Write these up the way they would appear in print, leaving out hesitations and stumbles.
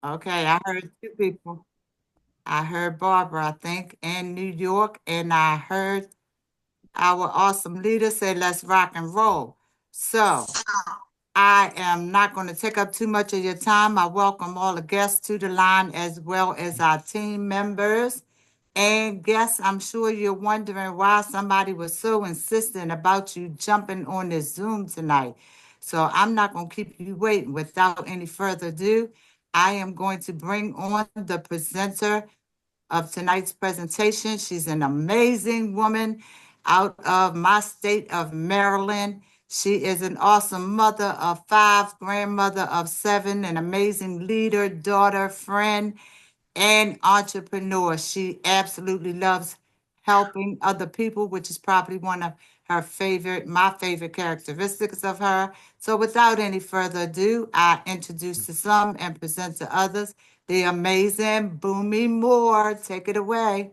Okay, I heard two people. I heard Barbara, I think, in New York, and I heard our awesome leader say, let's rock and roll. So I am not going to take up too much of your time. I welcome all the guests to the line as well as our team members. And guests, I'm sure you're wondering why somebody was so insistent about you jumping on this Zoom tonight. So I'm not going to keep you waiting. Without any further ado, I am going to bring on the presenter of tonight's presentation. She's an amazing woman out of my state of Maryland. She is an awesome mother of five, grandmother of seven, an amazing leader, daughter, friend, and entrepreneur. She absolutely loves helping other people, which is probably one of my favorite characteristics of her. So without any further ado, I introduce to some and present to others the amazing Bunmi Moore. Take it away.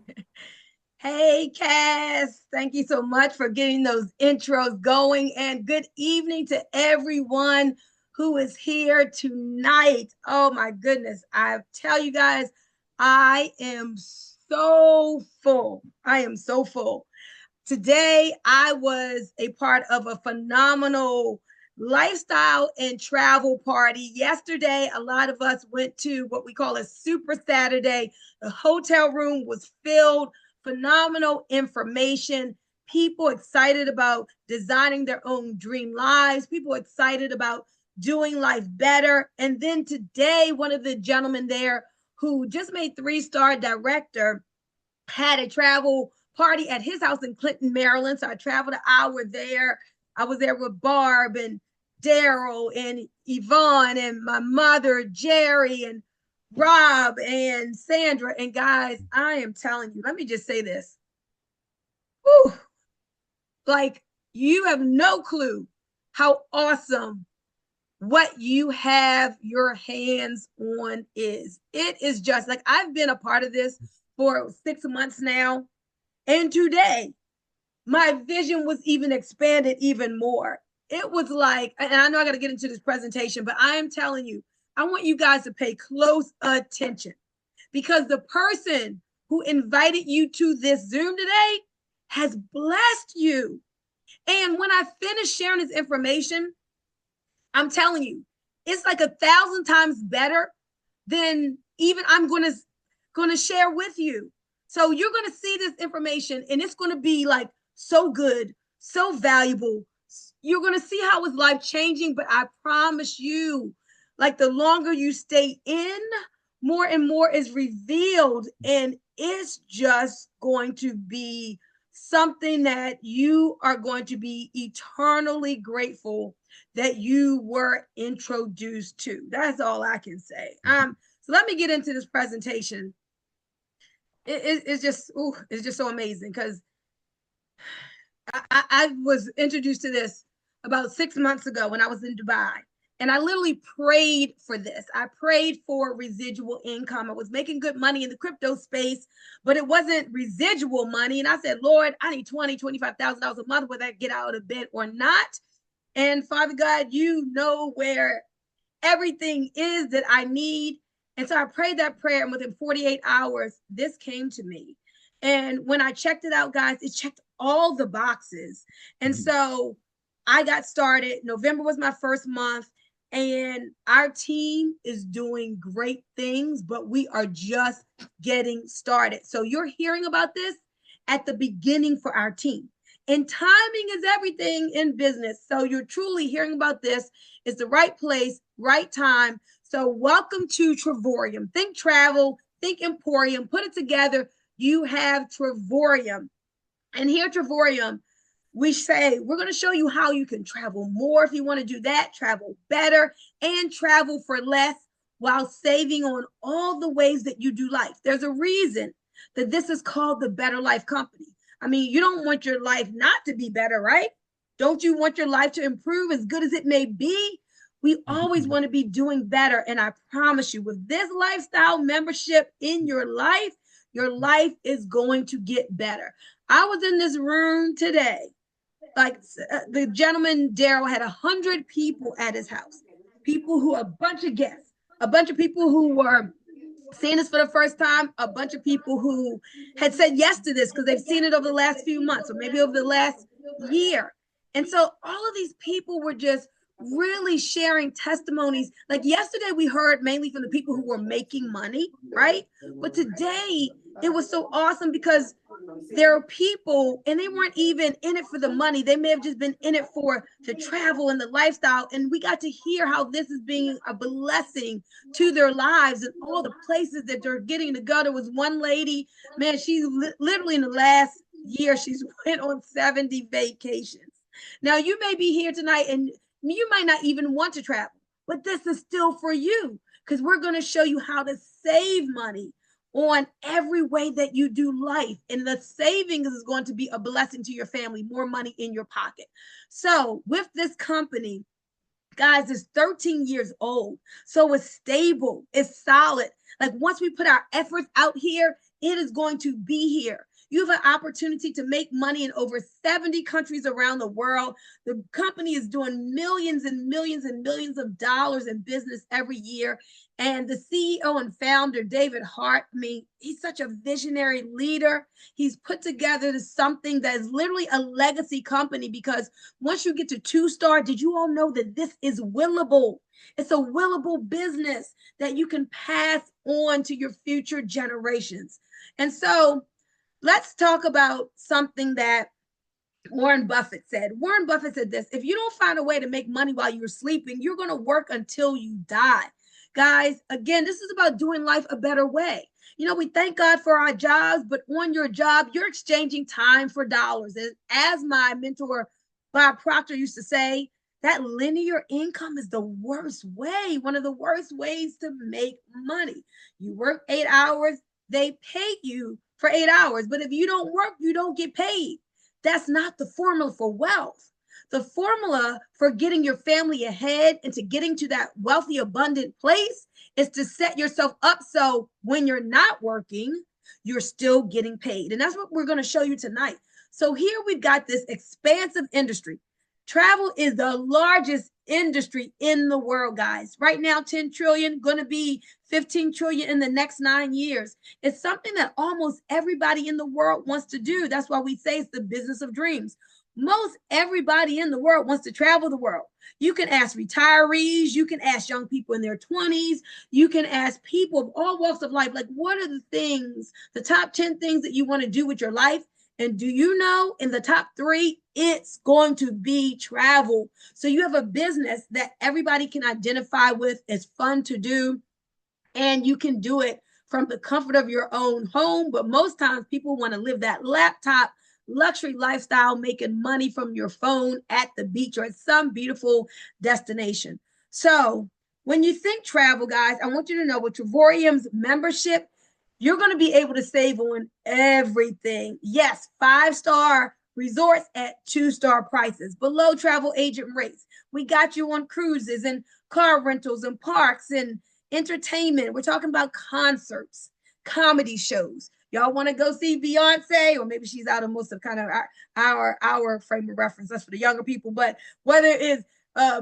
Hey, Cass. Thank you so much for getting those intros going. And good evening to everyone who is here tonight. Oh, my goodness. I tell you guys, I am so full. I am so full. Today, I was a part of a phenomenal lifestyle and travel party. Yesterday, a lot of us went to what we call a super Saturday. The hotel room was filled, phenomenal information, people excited about designing their own dream lives, people excited about doing life better. And then today, one of the gentlemen there who just made three-star director had a travel party at his house in Clinton, Maryland. So I traveled an hour there. I was there with Barb and Daryl and Yvonne and my mother, Jerry, and Rob and Sandra. And guys, I am telling you, let me just say this. Whew, like, you have no clue how awesome what you have your hands on is. It is just like I've been a part of this for 6 months now. And today, my vision was even expanded even more. It was like, and I know I got to get into this presentation, but I am telling you, I want you guys to pay close attention because the person who invited you to this Zoom today has blessed you. And when I finish sharing this information, I'm telling you, it's like 1,000 times better than even I'm gonna share with you. So you're gonna see this information, and it's gonna be like so good, so valuable. You're gonna see how it's life changing. But I promise you, like the longer you stay in, more and more is revealed, and it's just going to be something that you are going to be eternally grateful that you were introduced to. That's all I can say. So let me get into this presentation. It's just, it's just so amazing because I was introduced to this about 6 months ago when I was in Dubai. And I literally prayed for this. I prayed for residual income. I was making good money in the crypto space, but it wasn't residual money. And I said, Lord, I need $25,000 a month, whether I get out of bed or not. And Father God, you know where everything is that I need. And so I prayed that prayer, and within 48 hours, this came to me. And when I checked it out, guys, it checked all the boxes. And so I got started. November was my first month, and our team is doing great things, but we are just getting started. So you're hearing about this at the beginning for our team. And timing is everything in business. So you're truly hearing about this. It's the right place, right time. So welcome to Travorium. Think travel, think Emporium, put it together. You have Travorium. And here at Travorium, we say we're going to show you how you can travel more if you want to do that, travel better, and travel for less while saving on all the ways that you do life. There's a reason that this is called the Better Life Company. I mean, you don't want your life not to be better, right? Don't you want your life to improve as good as it may be? We always want to be doing better. And I promise you, with this lifestyle membership in your life is going to get better. I was in this room today. Like the gentleman Daryl had 100 people at his house, people who are a bunch of guests. a bunch of people who were seeing this for the first time, a bunch of people who had said yes to this because they've seen it over the last few months or maybe over the last year. And so all of these people were just really sharing testimonies. Like yesterday, we heard mainly from the people who were making money, right? But today, it was so awesome because there are people and they weren't even in it for the money. They may have just been in it for the travel and the lifestyle. And we got to hear how this is being a blessing to their lives and all the places that they're getting to go. There was one lady, man, she literally in the last year, she's went on 70 vacations. Now you may be here tonight and you might not even want to travel, but this is still for you because we're going to show you how to save money on every way that you do life. And the savings is going to be a blessing to your family, more money in your pocket. So with this company, guys, it's 13 years old. So it's stable, it's solid. Like once we put our efforts out here, it is going to be here. You have an opportunity to make money in over 70 countries around the world. The company is doing millions and millions and millions of dollars in business every year. And the CEO and founder, David Hart, I mean, he's such a visionary leader. He's put together something that is literally a legacy company because once you get to 2-star, did you all know that this is willable? It's a willable business that you can pass on to your future generations. And so let's talk about something that Warren Buffett said. Warren Buffett said this: if you don't find a way to make money while you're sleeping, you're going to work until you die. Guys, again, this is about doing life a better way. You know, we thank God for our jobs, but on your job, you're exchanging time for dollars. And as my mentor, Bob Proctor, used to say, that linear income is the worst way, one of the worst ways to make money. You work 8 hours, they pay you for 8 hours. But if you don't work, you don't get paid. That's not the formula for wealth. The formula for getting your family ahead and to getting to that wealthy, abundant place is to set yourself up so when you're not working, you're still getting paid. And that's what we're going to show you tonight. So here we've got this expansive industry. Travel is the largest industry in the world, guys. Right now, 10 trillion, going to be 15 trillion in the next 9 years. It's something that almost everybody in the world wants to do. That's why we say it's the business of dreams. Most everybody in the world wants to travel the world. You can ask retirees, you can ask young people in their 20s, you can ask people of all walks of life, like, what are the things, the top 10 things that you want to do with your life? And do you know in the top 3, it's going to be travel. So you have a business that everybody can identify with. It's fun to do, and you can do it from the comfort of your own home. But most times people want to live that laptop luxury lifestyle, making money from your phone at the beach or at some beautiful destination. So when you think travel, guys, I want you to know with Travorium's membership, you're going to be able to save on everything. Yes, 5-star resorts at 2-star prices, below travel agent rates. We got you on cruises and car rentals and parks and entertainment. We're talking about concerts, comedy shows. Y'all want to go see Beyonce, or maybe she's out of most of kind of our frame of reference. That's for the younger people. But whether it's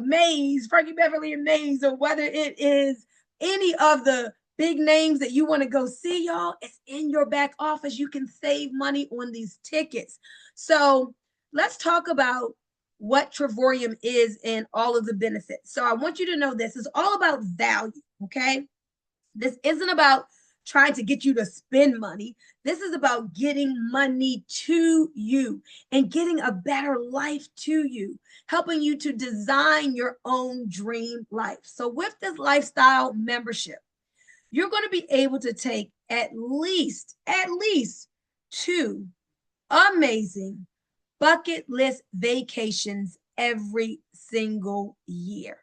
Maze, Frankie Beverly and Maze, or whether it is any of the big names that you want to go see, y'all, it's in your back office. You can save money on these tickets. So let's talk about what Travorium is and all of the benefits. So I want you to know this is all about value, okay? This isn't about trying to get you to spend money. This is about getting money to you and getting a better life to you, helping you to design your own dream life. So with this lifestyle membership, you're going to be able to take at least 2 amazing bucket list vacations every single year.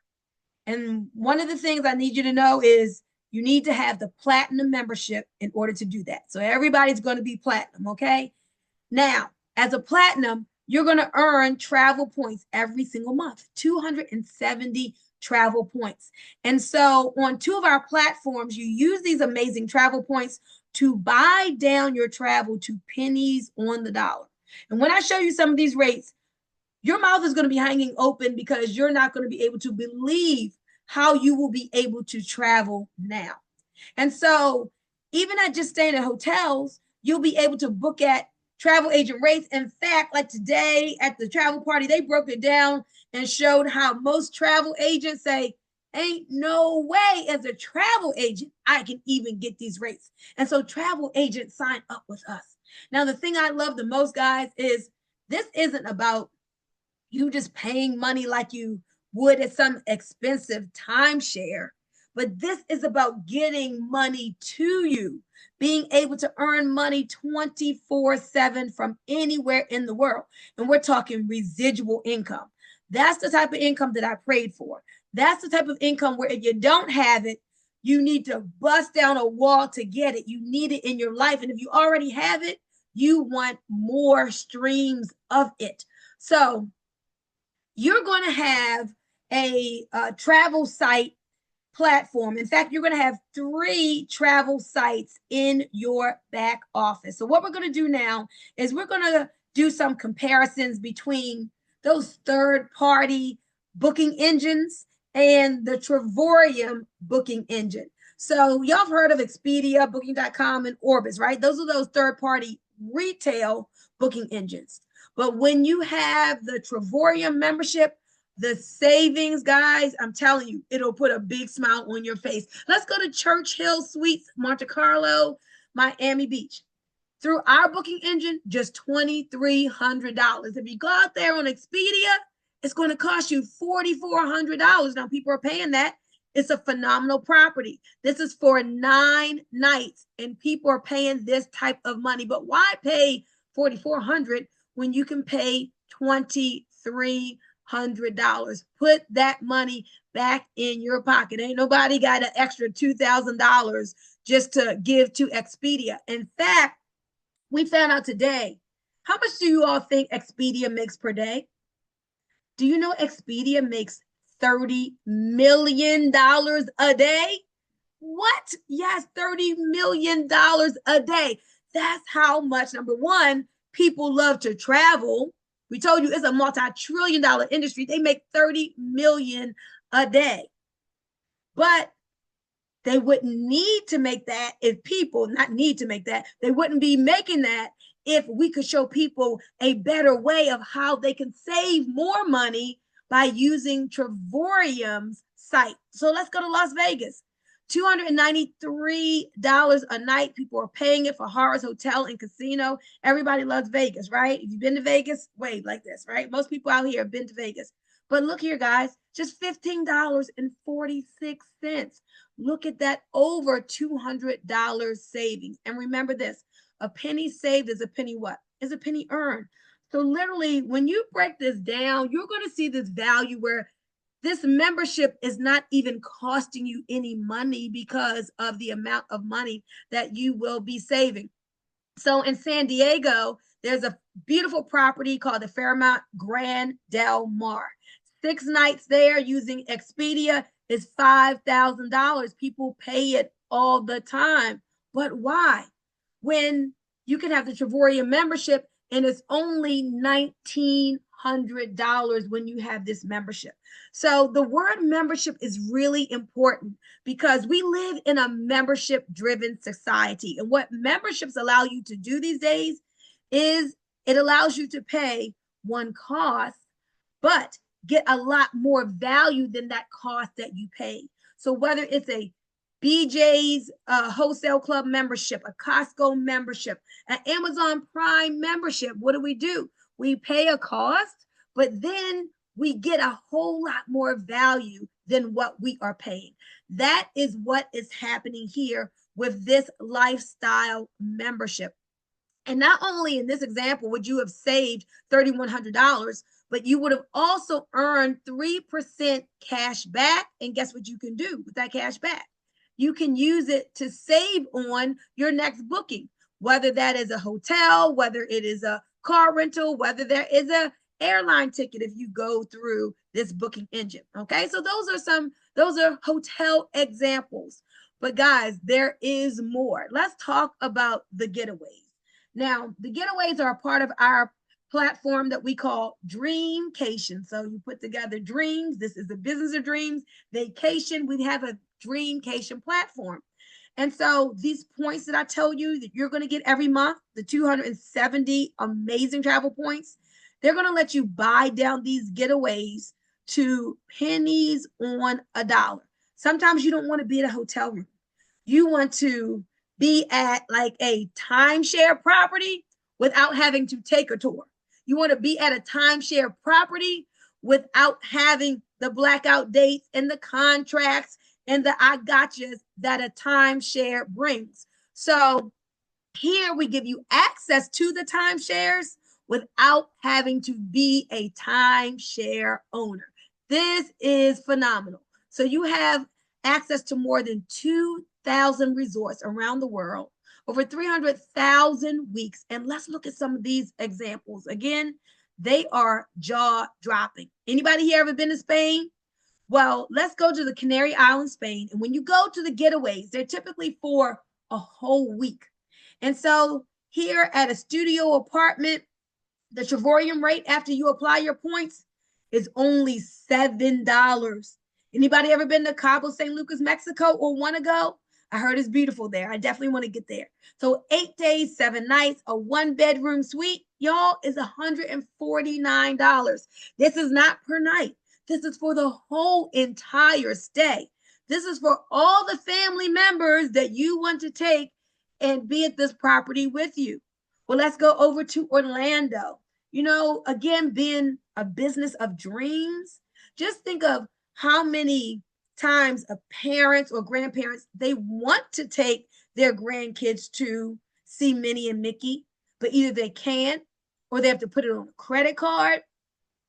And one of the things I need you to know is you need to have the platinum membership in order to do that. So everybody's going to be platinum, okay? Now, as a platinum, you're going to earn travel points every single month, 270 travel points. And so on 2 of our platforms, you use these amazing travel points to buy down your travel to pennies on the dollar. And when I show you some of these rates, your mouth is going to be hanging open because you're not going to be able to believe how you will be able to travel now. And so even at just staying at hotels, you'll be able to book at travel agent rates. In fact, like today at the travel party, they broke it down and showed how most travel agents say, ain't no way as a travel agent I can even get these rates. And so travel agents sign up with us. Now, the thing I love the most, guys, is this isn't about you just paying money like you would at some expensive timeshare, but this is about getting money to you, being able to earn money 24/7 from anywhere in the world. And we're talking residual income. That's the type of income that I prayed for. That's the type of income where if you don't have it, you need to bust down a wall to get it. You need it in your life. And if you already have it, you want more streams of it. So you're going to have a travel site platform. In fact, you're going to have 3 travel sites in your back office. So what we're going to do now is we're going to do some comparisons between those third-party booking engines and the Travorium booking engine. So y'all have heard of Expedia, Booking.com, and Orbis, right? Those are those third-party retail booking engines. But when you have the Travorium membership, the savings, guys, I'm telling you, it'll put a big smile on your face. Let's go to Churchill Suites, Monte Carlo, Miami Beach. Through our booking engine, just $2,300. If you go out there on Expedia, it's going to cost you $4,400. Now, people are paying that. It's a phenomenal property. This is for 9 nights, and people are paying this type of money. But why pay $4,400 when you can pay $2,300? Put that money back in your pocket. Ain't nobody got an extra $2,000 just to give to Expedia. In fact, we found out today, how much do you all think Expedia makes per day? Do you know Expedia makes $30 million a day? What? Yes, $30 million a day. That's how much, number one, people love to travel. We told you it's a multi-trillion-dollar industry. They make $30 million a day. But they wouldn't need to make that if people, not need to make that, they wouldn't be making that if we could show people a better way of how they can save more money by using Travorium's site. So let's go to Las Vegas. $293 a night. People are paying it for Harrah's Hotel and Casino. Everybody loves Vegas, right? If you've been to Vegas, wave like this, right? Most people out here have been to Vegas. But look here, guys, just $15.46. Look at that, over $200 savings. And remember this, a penny saved is a penny what? Is a penny earned. So literally, when you break this down, you're going to see this value where this membership is not even costing you any money because of the amount of money that you will be saving. So in San Diego, there's a beautiful property called the Fairmont Grand Del Mar. 6 nights there using Expedia is $5,000. People pay it all the time. But why? When you can have the Travorium membership and it's only $1,900 when you have this membership. So the word membership is really important because we live in a membership-driven society. And what memberships allow you to do these days is it allows you to pay one cost, but get a lot more value than that cost that you pay. So whether it's a BJ's wholesale club membership, a Costco membership, an Amazon Prime membership, what do? We pay a cost, but then we get a whole lot more value than what we are paying. That is what is happening here with this lifestyle membership. And not only in this example would you have saved $3,100, but you would have also earned 3% cash back. And guess what you can do with that cash back? You can use it to save on your next booking, whether that is a hotel, whether it is a car rental, whether there is a airline ticket if you go through this booking engine. Okay, so those are hotel examples. But guys, there is more. Let's talk about the getaways. Now, the getaways are a part of our platform that we call Dreamcation. So you put together dreams. This is the business of dreams. Vacation, we have a Dreamcation platform. And so these points that I tell you that you're going to get every month, the 270 amazing travel points, they're going to let you buy down these getaways to pennies on a dollar. Sometimes you don't want to be in a hotel room. You want to be at like a timeshare property without having to take a tour. You want to be at a timeshare property without having the blackout dates and the contracts and the I gotchas that a timeshare brings. So here we give you access to the timeshares without having to be a timeshare owner. This is phenomenal. So you have access to more than 2,000 resorts around the world, over 300,000 weeks. And let's look at some of these examples. Again, they are jaw-dropping. Anybody here ever been to Spain? Well, let's go to the Canary Islands, Spain. And when you go to the getaways, they're typically for a whole week. And so here at a studio apartment, the Trevorium rate after you apply your points is only $7. Anybody ever been to Cabo San Lucas, Mexico, or want to go? I heard it's beautiful there. I definitely want to get there. So 8 days, 7 nights, a 1-bedroom suite, y'all, is $149. This is not per night. This is for the whole entire stay. This is for all the family members that you want to take and be at this property with you. Well, let's go over to Orlando. You know, again, being a business of dreams, just think of how many times a parents or grandparents, they want to take their grandkids to see Minnie and Mickey, but either they can't or they have to put it on a credit card.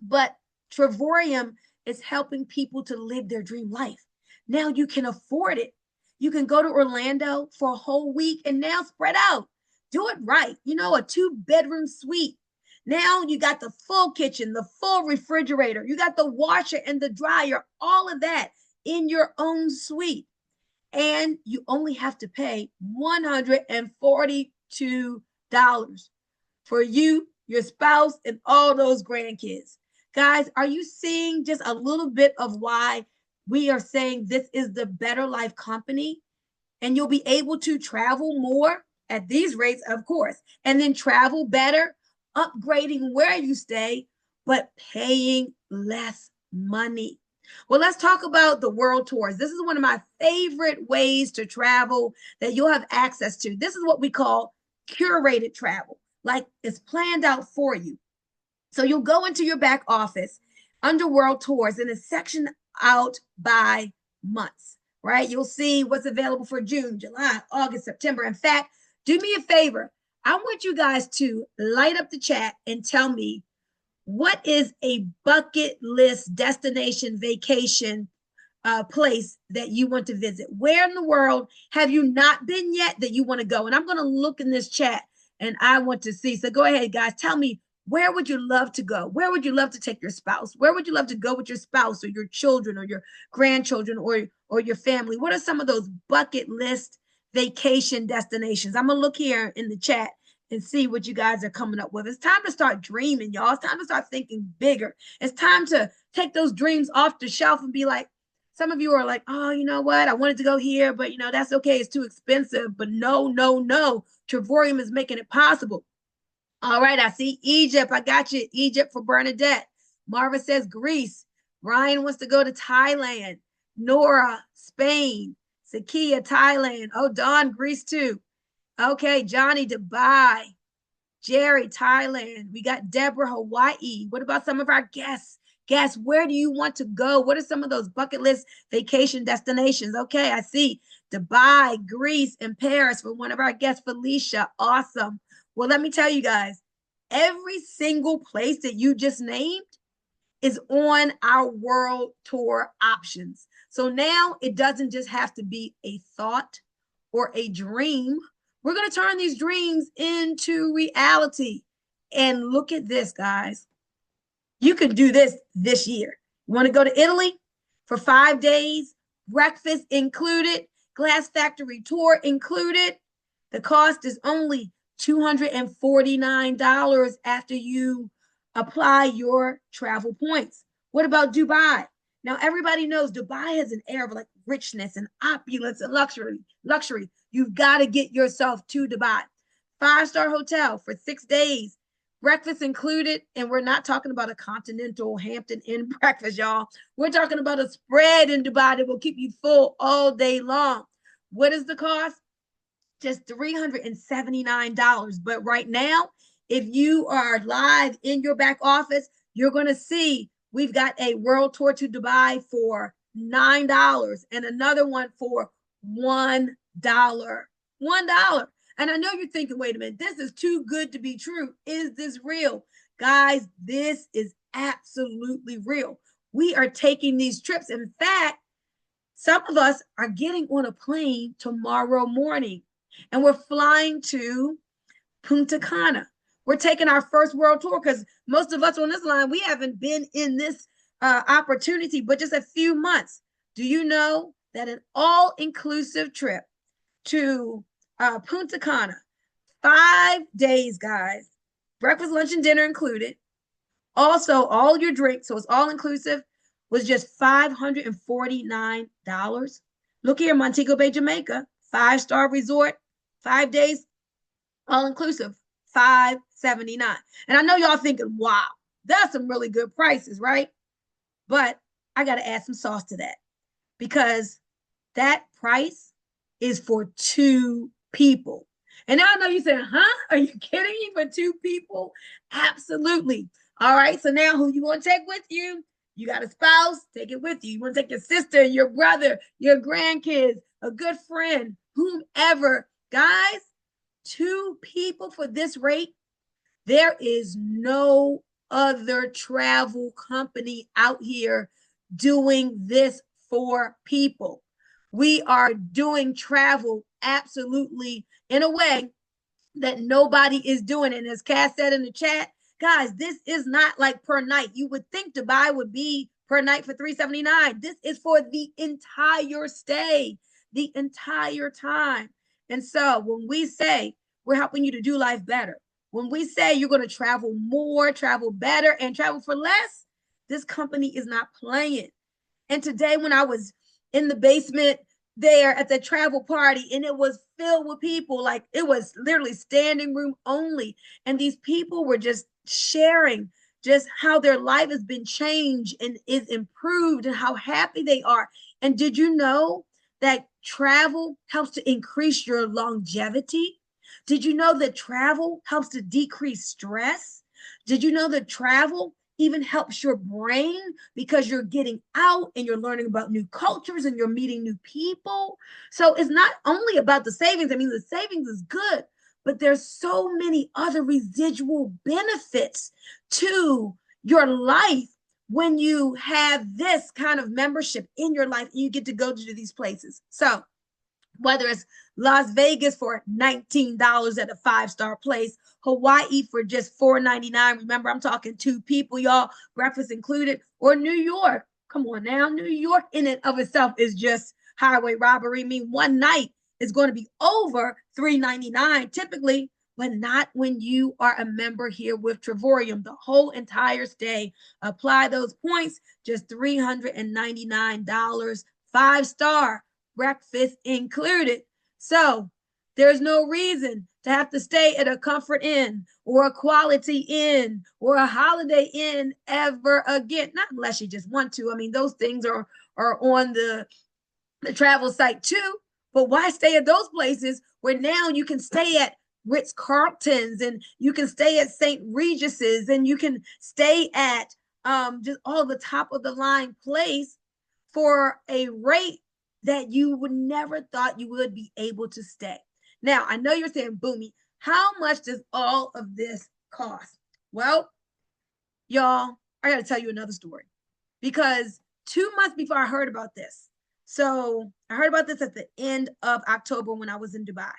But Trevorium is helping people to live their dream life. Now you can afford it. You can go to Orlando for a whole week and now spread out. Do it right. You know, a 2-bedroom suite. Now you got the full kitchen, the full refrigerator. You got the washer and the dryer, all of that in your own suite. And you only have to pay $142 for you, your spouse, and all those grandkids. Guys, are you seeing just a little bit of why we are saying this is the Better Life Company? And you'll be able to travel more at these rates, of course, and then travel better, upgrading where you stay, but paying less money. Well, let's talk about the world tours. This is one of my favorite ways to travel that you'll have access to. This is what we call curated travel, like it's planned out for you. So you'll go into your back office under world tours and it's sectioned out by months, right? You'll see what's available for June, July, August, September. In fact, do me a favor. I want you guys to light up the chat and tell me what is a bucket list destination vacation place that you want to visit. Where in the world have you not been yet that you want to go? And I'm going to look in this chat and I want to see. So go ahead, guys. Tell me, where would you love to go? Where would you love to take your spouse? Where would you love to go with your spouse or your children or your grandchildren or your family? What are some of those bucket list vacation destinations? I'm going to look here in the chat and see what you guys are coming up with. It's time to start dreaming, y'all. It's time to start thinking bigger. It's time to take those dreams off the shelf and be like, some of you are like, oh, you know what? I wanted to go here, but, you know, that's okay. It's too expensive. But no, no, no. Trevorium is making it possible. All right, I see Egypt. I got you, Egypt for Bernadette. Marva says Greece. Ryan wants to go to Thailand. Nora, Spain. Sakia, Thailand. Oh, Dawn, Greece too. Okay, Johnny, Dubai. Jerry, Thailand. We got Deborah, Hawaii. What about some of our guests? Guests, where do you want to go? What are some of those bucket list vacation destinations? Okay, I see Dubai, Greece, and Paris for one of our guests, Felicia. Awesome. Well, let me tell you guys, every single place that you just named is on our world tour options. So now it doesn't just have to be a thought or a dream. We're going to turn these dreams into reality. And look at this, guys. You can do this year. You want to go to Italy for 5 days, breakfast included, glass factory tour included. The cost is only $249 after you apply your travel points. What about Dubai? Now everybody knows Dubai has an air of like richness and opulence and luxury. You've got to get yourself to Dubai. 5-star hotel for 6 days, breakfast included. And we're not talking about a continental Hampton Inn breakfast, y'all. We're talking about a spread in Dubai that will keep you full all day long. What is the cost? Just $379. But right now, if you are live in your back office, you're going to see we've got a world tour to Dubai for $9 and another one for $1. $1. And I know you're thinking, wait a minute, this is too good to be true. Is this real? Guys, this is absolutely real. We are taking these trips. In fact, some of us are getting on a plane tomorrow morning and we're flying to Punta Cana. We're taking our first world tour because most of us on this line, we haven't been in this opportunity but just a few months. Do you know that an all-inclusive trip to Punta Cana, 5 days, guys, breakfast, lunch, and dinner included, also all your drinks, so it's all inclusive, was just $549. Look here, Montego Bay, Jamaica, 5-star resort, 5 days, all inclusive, $579. And I know y'all thinking, wow, that's some really good prices, right? But I got to add some sauce to that because that price is for 2 people. And now I know you said, huh? Are you kidding me? For 2 people? Absolutely. All right. So now who you want to take with you? You got a spouse, take it with you. You want to take your sister, your brother, your grandkids, a good friend, whomever. Guys, 2 people for this rate. There is no other travel company out here doing this for people. We are doing travel absolutely in a way that nobody is doing. And as Cass said in the chat, guys, this is not like per night. You would think Dubai would be per night for $379. This is for the entire stay, the entire time. And so when we say we're helping you to do life better, when we say you're going to travel more, travel better, and travel for less, this company is not playing. And today when I was in the basement there at the travel party and it was filled with people, like it was literally standing room only. And these people were just sharing just how their life has been changed and is improved and how happy they are. And did you know that travel helps to increase your longevity? Did you know that travel helps to decrease stress? Did you know that travel even helps your brain because you're getting out and you're learning about new cultures and you're meeting new people? So it's not only about the savings. I mean, the savings is good, but there's so many other residual benefits to your life when you have this kind of membership in your life and you get to go to these places. So whether it's Las Vegas for $19 at a 5-star place, Hawaii for just $4.99. Remember, I'm talking 2 people, y'all, breakfast included, or New York. Come on now. New York in and of itself is just highway robbery. I mean, one night is going to be over $3.99 typically, but not when you are a member here with Travorium. The whole entire stay. Apply those points, just $399, 5-star. Breakfast included. So there's no reason to have to stay at a Comfort Inn or a Quality Inn or a Holiday Inn ever again. Not unless you just want to. I mean, those things are on the travel site too. But why stay at those places where now you can stay at Ritz Carlton's and you can stay at St. Regis's and you can stay at just all the top of the line place for a rate that you would never thought you would be able to stay. Now, I know you're saying, Bunmi, how much does all of this cost? Well, y'all, I got to tell you another story because 2 months before I heard about this, so I heard about this at the end of October when I was in Dubai.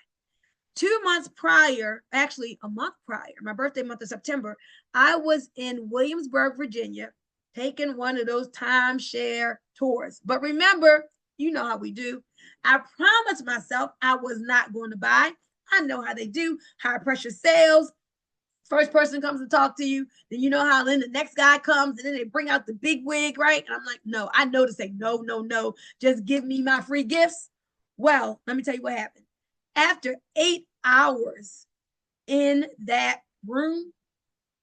2 months prior, actually a month prior, my birthday month of September, I was in Williamsburg, Virginia, taking one of those timeshare tours. But remember, you know how we do. I promised myself I was not going to buy. I know how they do. High pressure sales. First person comes to talk to you, then you know how then the next guy comes and then they bring out the big wig, right? And I'm like, no, I know to say no, no, no. Just give me my free gifts. Well, let me tell you what happened. After 8 hours in that room,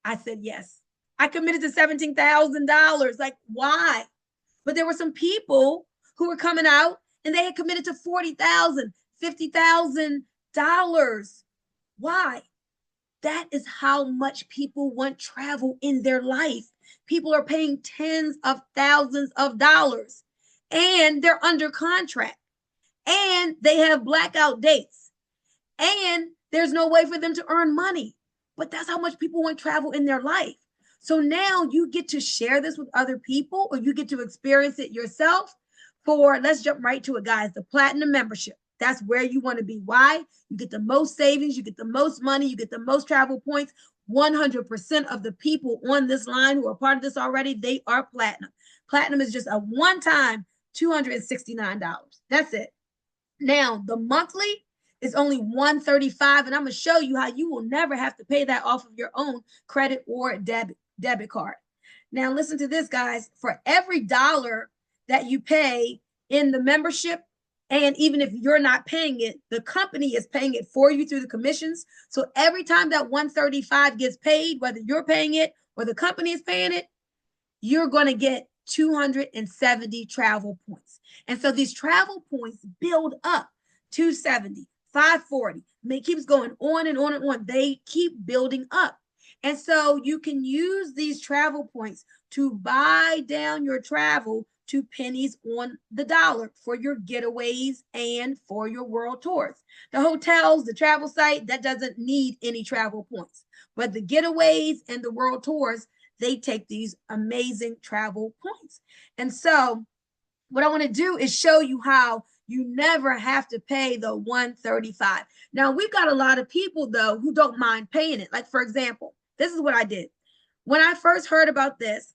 I said yes. I committed to $17,000. Like, why? But there were some people who were coming out and they had committed to $40,000, $50,000. Why? That is how much people want travel in their life. People are paying tens of thousands of dollars and they're under contract and they have blackout dates and there's no way for them to earn money. But that's how much people want travel in their life. So now you get to share this with other people or you get to experience it yourself for, let's jump right to it, guys, the platinum membership. That's where you want to be. Why? You get the most savings, you get the most money, you get the most travel points. 100% of the people on this line who are part of this already, they are platinum. Platinum is just a one-time $269. That's it. Now, the monthly is only $135, and I'm going to show you how you will never have to pay that off of your own credit or debit card. Now, listen to this, guys. For every dollar that you pay in the membership, and even if you're not paying it, the company is paying it for you through the commissions. So every time that 135 gets paid, whether you're paying it or the company is paying it, you're going to get 270 travel points. And so these travel points build up 270, 540. It keeps going on and on and on. They keep building up. And so you can use these travel points to buy down your travel to pennies on the dollar for your getaways and for your world tours. The hotels, the travel site, that doesn't need any travel points. But the getaways and the world tours, they take these amazing travel points. And so what I want to do is show you how you never have to pay the 135. Now, we've got a lot of people, though, who don't mind paying it. Like, for example, this is what I did. When I first heard about this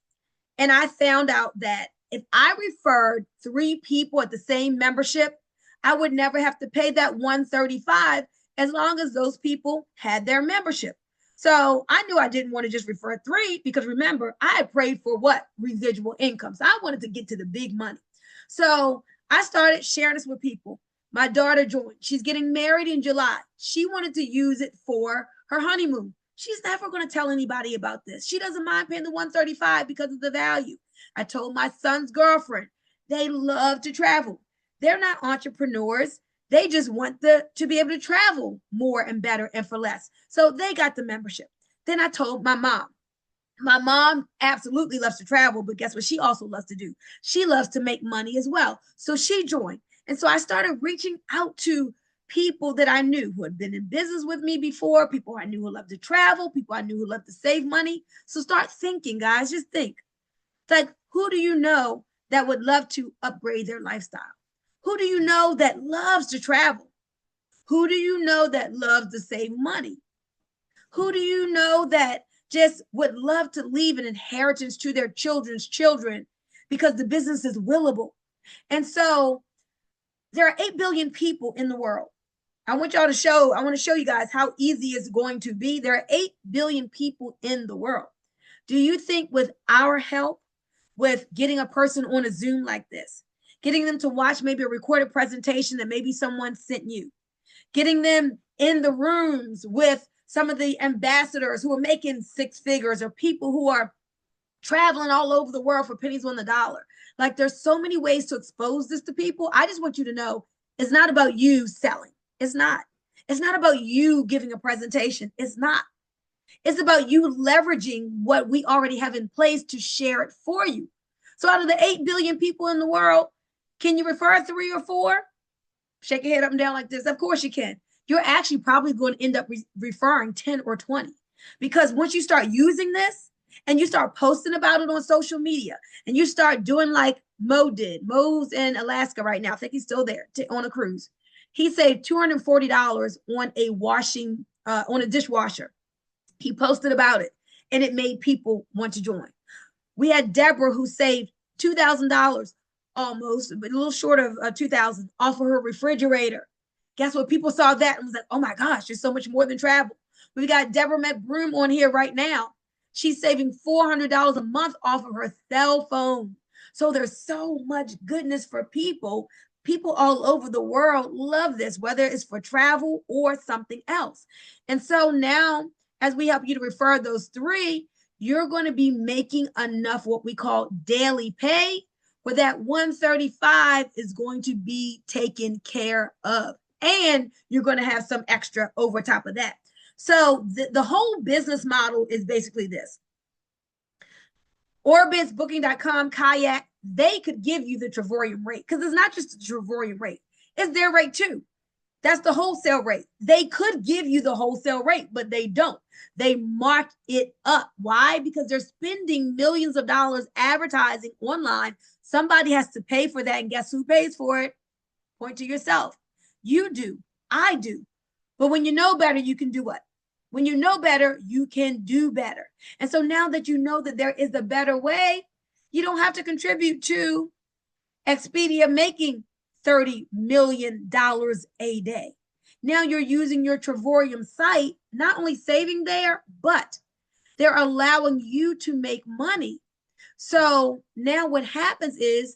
and I found out that if I referred 3 people at the same membership, I would never have to pay that 135 as long as those people had their membership. So I knew I didn't want to just refer 3 because remember, I had prayed for what? Residual income. So I wanted to get to the big money. So I started sharing this with people. My daughter joined. She's getting married in July. She wanted to use it for her honeymoon. She's never going to tell anybody about this. She doesn't mind paying the 135 because of the value. I told my son's girlfriend, they love to travel. They're not entrepreneurs. They just want to be able to travel more and better and for less. So they got the membership. Then I told my mom. My mom absolutely loves to travel, but guess what she also loves to do? She loves to make money as well. So she joined. And so I started reaching out to people that I knew who had been in business with me before, people I knew who loved to travel, people I knew who loved to save money. So start thinking, guys, just think. Like, who do you know that would love to upgrade their lifestyle? Who do you know that loves to travel? Who do you know that loves to save money? Who do you know that just would love to leave an inheritance to their children's children because the business is willable? And so there are 8 billion people in the world. I want to show you guys how easy it's going to be. There are 8 billion people in the world. Do you think with our help, with getting a person on a Zoom like this, getting them to watch maybe a recorded presentation that maybe someone sent you, getting them in the rooms with some of the ambassadors who are making 6 figures or people who are traveling all over the world for pennies on the dollar. Like, there's so many ways to expose this to people. I just want you to know it's not about you selling. It's not. It's not about you giving a presentation. It's not. It's about you leveraging what we already have in place to share it for you. So out of the 8 billion people in the world, can you refer 3 or 4? Shake your head up and down like this. Of course you can. You're actually probably going to end up referring 10 or 20. Because once you start using this and you start posting about it on social media and you start doing like Mo did. Mo's in Alaska right now. I think he's still there on a cruise. He saved $240 on a dishwasher. He posted about it and it made people want to join. We had Deborah who saved $2,000 almost, but a little short of $2,000 off of her refrigerator. Guess what? People saw that and was like, oh my gosh, there's so much more than travel. We got Deborah McBroom on here right now. She's saving $400 a month off of her cell phone. So there's so much goodness for people. People all over the world love this, whether it's for travel or something else. And so now, as we help you to refer those three, you're going to be making enough what we call daily pay, where that 135 is going to be taken care of. And you're going to have some extra over top of that. So the whole business model is basically this. Orbitz, Booking.com, Kayak, they could give you the Travorium rate, because it's not just the Travorium rate, it's their rate too. That's the wholesale rate. They could give you the wholesale rate, but they don't. They mark it up. Why? Because they're spending millions of dollars advertising online. Somebody has to pay for that, and guess who pays for it? Point to yourself. You do. I do. But when you know better, you can do what? When you know better, you can do better. And so now that you know that there is a better way, you don't have to contribute to Expedia making $30 million a day. Now you're using your Travorium site, not only saving there, but they're allowing you to make money. So now what happens is,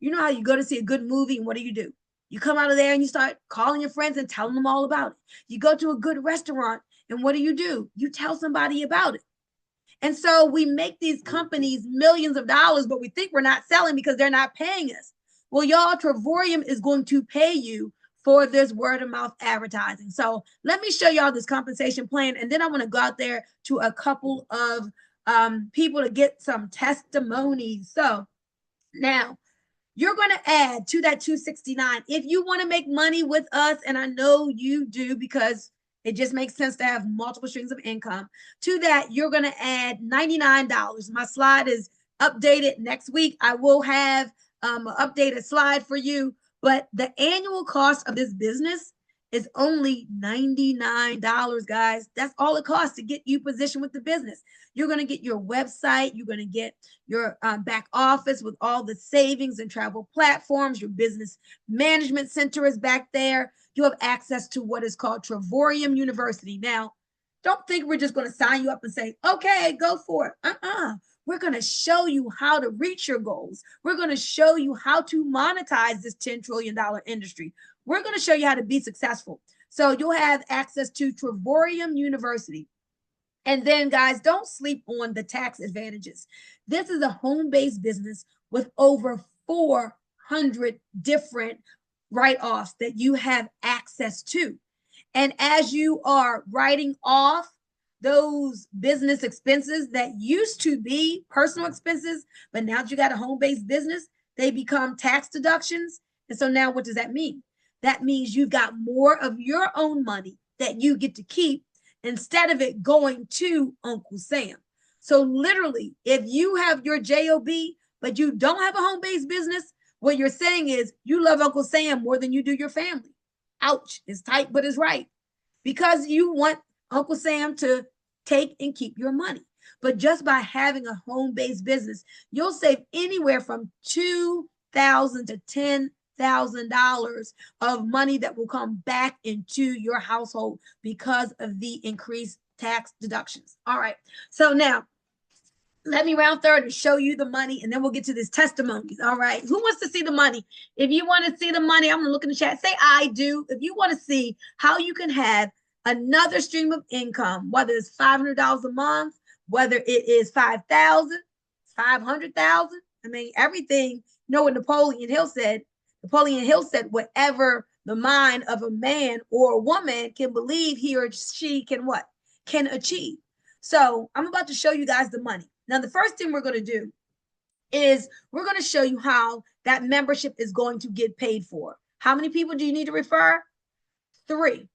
you know how you go to see a good movie and what do? You come out of there and you start calling your friends and telling them all about it. You go to a good restaurant and what do? You tell somebody about it. And so we make these companies millions of dollars, but we think we're not selling because they're not paying us. Well, y'all, Travorium is going to pay you for this word of mouth advertising. So let me show y'all this compensation plan. And then I want to go out there to a couple of people to get some testimonies. So now you're going to add to that 269 if you want to make money with us. And I know you do, because it just makes sense to have multiple streams of income. To that, you're going to add $99. My slide is updated next week. I will have an updated slide for you, but the annual cost of this business is only $99, guys. That's all it costs to get you positioned with the business. You're going to get your website. You're going to get your back office with all the savings and travel platforms. Your business management center is back there. You have access to what is called Travorium University. Now, don't think we're just going to sign you up and say, okay, go for it. We're going to show you how to reach your goals. We're going to show you how to monetize this $10 trillion industry. We're going to show you how to be successful. So you'll have access to Travorium University. And then, guys, don't sleep on the tax advantages. This is a home-based business with over 400 different write-offs that you have access to. And as you are writing off those business expenses that used to be personal expenses, but now that you got a home-based business, they become tax deductions. And so now what does that mean? That means you've got more of your own money that you get to keep instead of it going to Uncle Sam. So literally, if you have your JOB, but you don't have a home-based business, what you're saying is you love Uncle Sam more than you do your family. Ouch, it's tight, but it's right. Because you want Uncle Sam to take and keep your money. But just by having a home-based business, you'll save anywhere from $2,000 to $10,000 of money that will come back into your household because of the increased tax deductions. All right. So now, let me round third and show you the money, and then we'll get to this testimonies. All right. Who wants to see the money? If you want to see the money, I'm going to look in the chat. Say, I do. If you want to see how you can have another stream of income, whether it's $500 a month, whether it is 5,000, 500,000. I mean, everything. You know what Napoleon Hill said? Napoleon Hill said, whatever the mind of a man or a woman can believe, he or she can what? Can achieve. So I'm about to show you guys the money. Now, the first thing we're going to do is we're going to show you how that membership is going to get paid for. How many people do you need to refer? 3.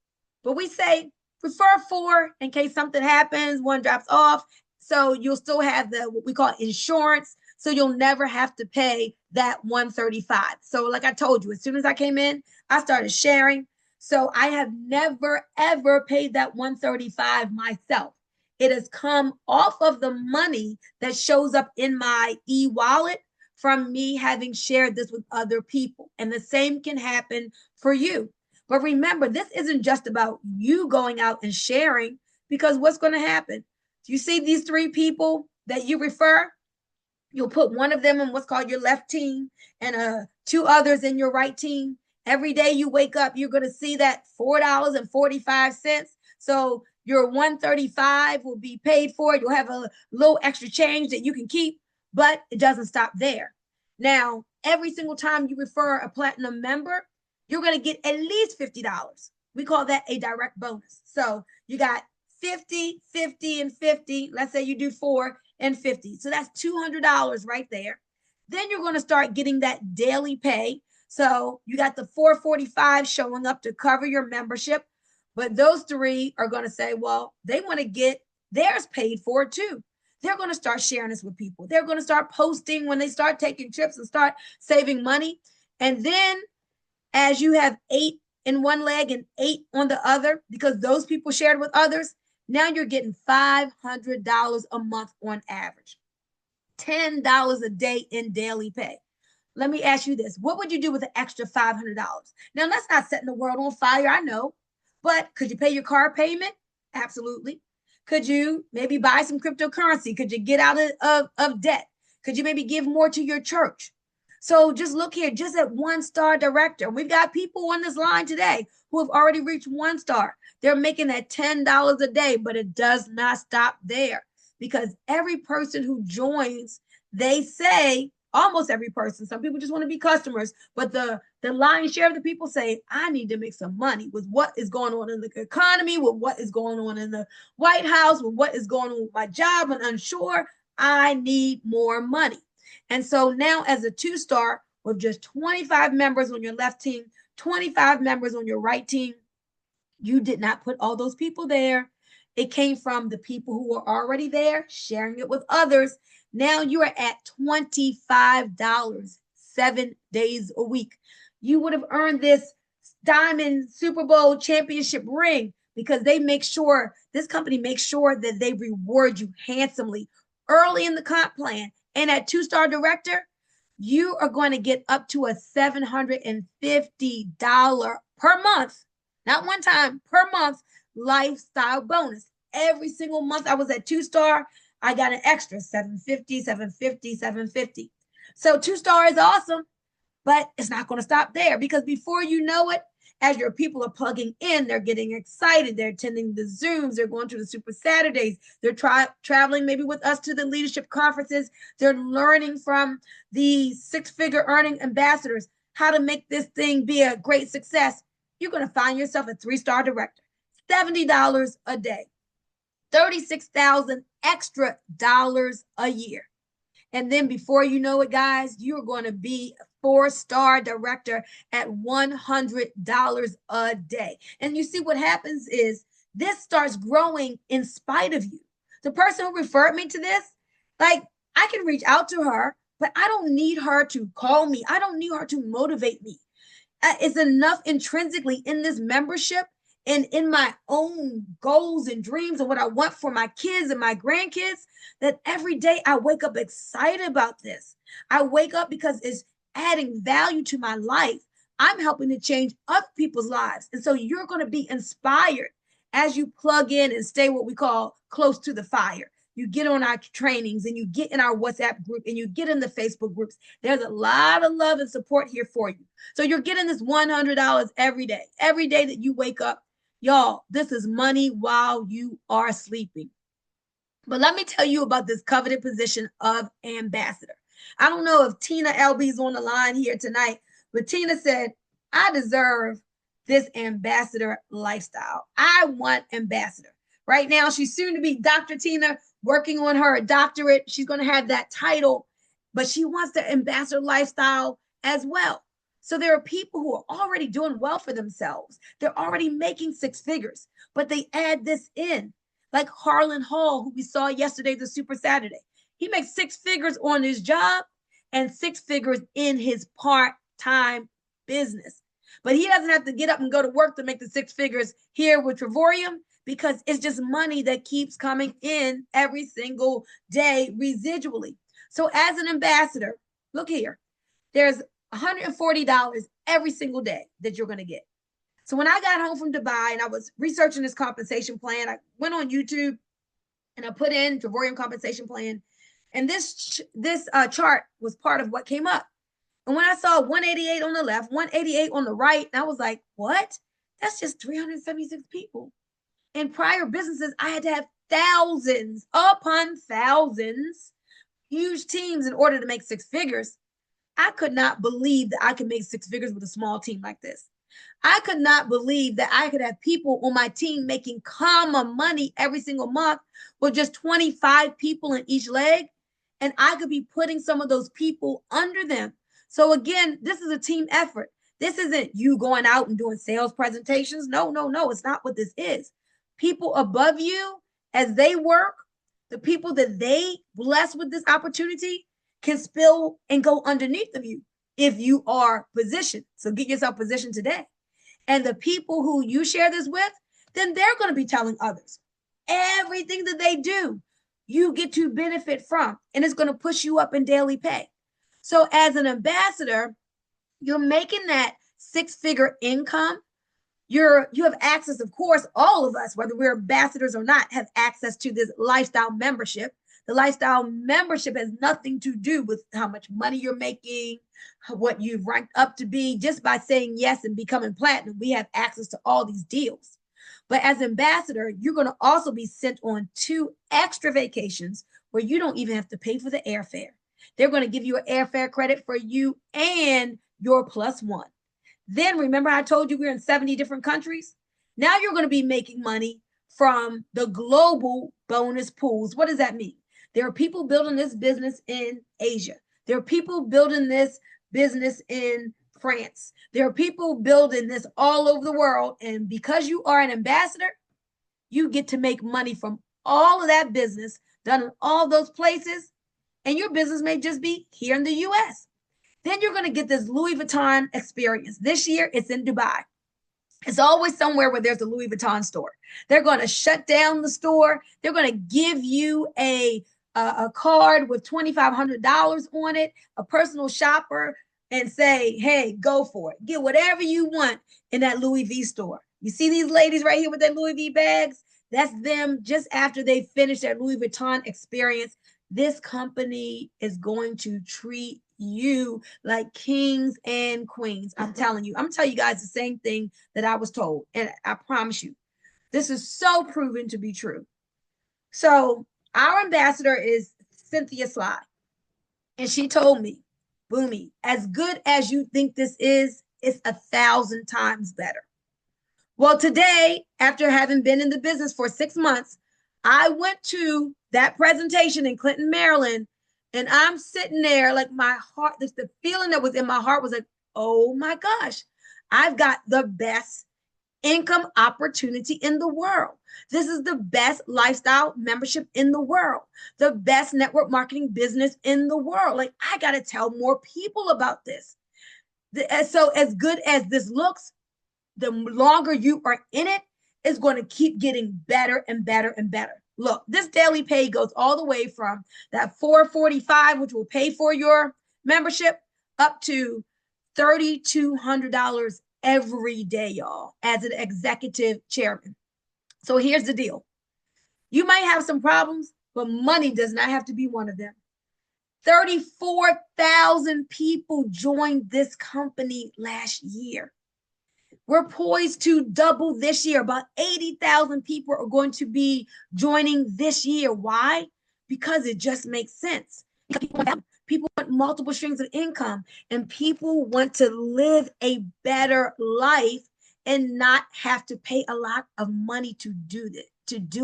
But we say refer 4 in case something happens, one drops off. So you'll still have the what we call insurance. So you'll never have to pay that 135. So like I told you, as soon as I came in, I started sharing. So I have never, ever paid that 135 myself. It has come off of the money that shows up in my e-wallet from me having shared this with other people. And the same can happen for you. But remember, this isn't just about you going out and sharing, because what's going to happen? You see these 3 people that you refer, you'll put one of them in what's called your left team and 2 others in your right team. Every day you wake up, you're going to see that $4.45. So your 135 will be paid for. You'll have a little extra change that you can keep, but it doesn't stop there. Now, every single time you refer a platinum member, you're going to get at least $50. We call that a direct bonus. So you got 50, 50, and 50. Let's say you do 4 and 50. So that's $200 right there. Then you're going to start getting that daily pay. So you got the 445 showing up to cover your membership. But those 3 are going to say, well, they want to get theirs paid for too. They're going to start sharing this with people. They're going to start posting when they start taking trips and start saving money. And then as you have 8 in one leg and 8 on the other, because those people shared with others, now you're getting $500 a month on average, $10 a day in daily pay. Let me ask you this. What would you do with an extra $500? Now, that's not setting the world on fire, I know, but could you pay your car payment? Absolutely. Could you maybe buy some cryptocurrency? Could you get out of debt? Could you maybe give more to your church? So just look here, just at 1-star director. We've got people on this line today who have already reached 1 star. They're making that $10 a day, but it does not stop there, because every person who joins, they say, almost every person, some people just want to be customers, but the lion's share of the people say, I need to make some money with what is going on in the economy, with what is going on in the White House, with what is going on with my job, and unsure, I need more money. And so now, as a 2-star with just 25 members on your left team, 25 members on your right team, you did not put all those people there. It came from the people who were already there, sharing it with others. Now you are at $25, 7 days a week. You would have earned this Diamond Super Bowl championship ring, because they make sure, this company makes sure that they reward you handsomely early in the comp plan. And at 2-star director, you are going to get up to a $750 per month, not one time, per month lifestyle bonus. Every single month I was at 2-star, I got an extra 750, 750, 750. So 2-star is awesome, but it's not going to stop there, because before you know it, as your people are plugging in, they're getting excited. They're attending the Zooms. They're going to the Super Saturdays. They're traveling maybe with us to the leadership conferences. They're learning from the 6-figure earning ambassadors how to make this thing be a great success. You're going to find yourself a 3-star director, $70 a day, 36,000 extra dollars a year. And then before you know it, guys, you're going to be a 4-star director at $100 a day. And you see what happens is this starts growing in spite of you. The person who referred me to this, like, I can reach out to her, but I don't need her to call me. I don't need her to motivate me. It's enough intrinsically in this membership and in my own goals and dreams and what I want for my kids and my grandkids, that every day I wake up excited about this. I wake up because it's adding value to my life. I'm helping to change other people's lives. And so you're going to be inspired as you plug in and stay what we call close to the fire. You get on our trainings and you get in our WhatsApp group and you get in the Facebook groups. There's a lot of love and support here for you. So you're getting this $100 every day that you wake up. Y'all, this is money while you are sleeping. But let me tell you about this coveted position of ambassador. I don't know if Tina LB is on the line here tonight, but Tina said, I deserve this ambassador lifestyle. I want ambassador. Right now, she's soon to be Dr. Tina, working on her doctorate. She's going to have that title, but she wants the ambassador lifestyle as well. So there are people who are already doing well for themselves. They're already making 6 figures, but they add this in. Like Harlan Hall, who we saw yesterday, the Super Saturday. He makes 6 figures on his job and 6 figures in his part-time business. But he doesn't have to get up and go to work to make the 6 figures here with Trevorium, because it's just money that keeps coming in every single day residually. So as an ambassador, look here, there's $140 every single day that you're going to get. So when I got home from Dubai and I was researching this compensation plan, I went on YouTube and I put in Trevorium compensation plan, and this chart was part of what came up. And when I saw 188 on the left, 188 on the right, I was like, what? That's just 376 people. In prior businesses, I had to have thousands upon thousands, huge teams in order to make six figures. I could not believe that I could make six figures with a small team like this. I could not believe that I could have people on my team making comma money every single month with just 25 people in each leg. And I could be putting some of those people under them. So again, this is a team effort. This isn't you going out and doing sales presentations. No, no, no. It's not what this is. People above you, as they work, the people that they bless with this opportunity can spill and go underneath of you if you are positioned. So get yourself positioned today. And the people who you share this with, then they're going to be telling others. Everything that they do, you get to benefit from, and it's going to push you up in daily pay. So as an ambassador, you're making that six-figure income. You have access, of course, all of us, whether we're ambassadors or not, have access to this lifestyle membership. The lifestyle membership has nothing to do with how much money you're making, what you've ranked up to be. Just by saying yes and becoming platinum, we have access to all these deals. But as ambassador, you're going to also be sent on 2 extra vacations where you don't even have to pay for the airfare. They're going to give you an airfare credit for you and your +1. Then remember I told you we're in 70 different countries? Now you're going to be making money from the global bonus pools. What does that mean? There are people building this business in Asia. There are people building this business in France. There are people building this all over the world. And because you are an ambassador, you get to make money from all of that business done in all those places. And your business may just be here in the US. Then you're going to get this Louis Vuitton experience. This year, it's in Dubai. It's always somewhere where there's a Louis Vuitton store. They're going to shut down the store. They're going to give you a card with $2,500 on it, a personal shopper, and say, hey, go for it. Get whatever you want in that Louis V store. You see these ladies right here with their Louis V bags? That's them just after they finish their Louis Vuitton experience. This company is going to treat you like kings and queens. I'm telling you. I'm going to tell you guys the same thing that I was told. And I promise you, this is so proven to be true. So our ambassador is Cynthia Sly. And she told me, Bunmi, as good as you think this is, it's 1,000 times better. Well, today, after having been in the business for 6 months, I went to that presentation in Clinton, Maryland, and I'm sitting there like my heart, the feeling that was in my heart was like, oh my gosh, I've got the best income opportunity in the world. This is the best lifestyle membership in the world, the best network marketing business in the world. Like, I got to tell more people about this. So as good as this looks, the longer you are in it, it's going to keep getting better and better and better. Look, this daily pay goes all the way from that $445, which will pay for your membership, up to $3,200 every day, y'all, as an executive chairman. So here's the deal. You might have some problems, but money does not have to be one of them. 34,000 people joined this company last year. We're poised to double this year. About 80,000 people are going to be joining this year. Why? Because it just makes sense. People want multiple streams of income, and people want to live a better life and not have to pay a lot of money to do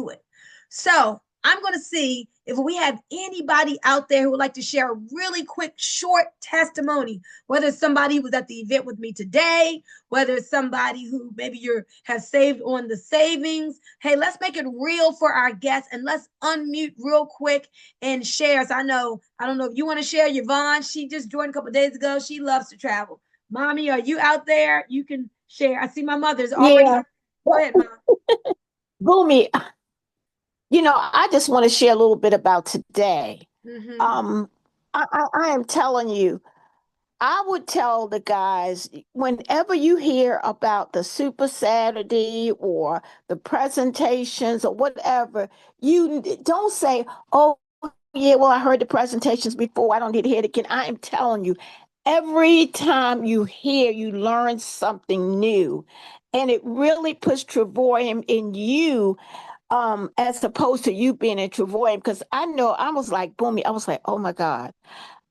it. So I'm going to see if we have anybody out there who would like to share a really quick, short testimony, whether it's somebody who was at the event with me today, whether it's somebody who maybe you have saved on the savings. Hey, let's make it real for our guests, and let's unmute real quick and share. So I don't know if you want to share. Yvonne, she just joined a couple of days ago. She loves to travel. Mommy, are you out there? You can share. I see my mother's already. Yeah. Go ahead, Mom. Bunmi, I just want to share a little bit about today. Mm-hmm. I am telling you, I would tell the guys whenever you hear about the Super Saturday or the presentations or whatever, you don't say, oh, yeah, well, I heard the presentations before. I don't need to hear it again. I am telling you, every time you hear, you learn something new. And it really puts Travoyam in you, as opposed to you being in Travoyam. Because I know I was like, Boomy, I was like, oh my God.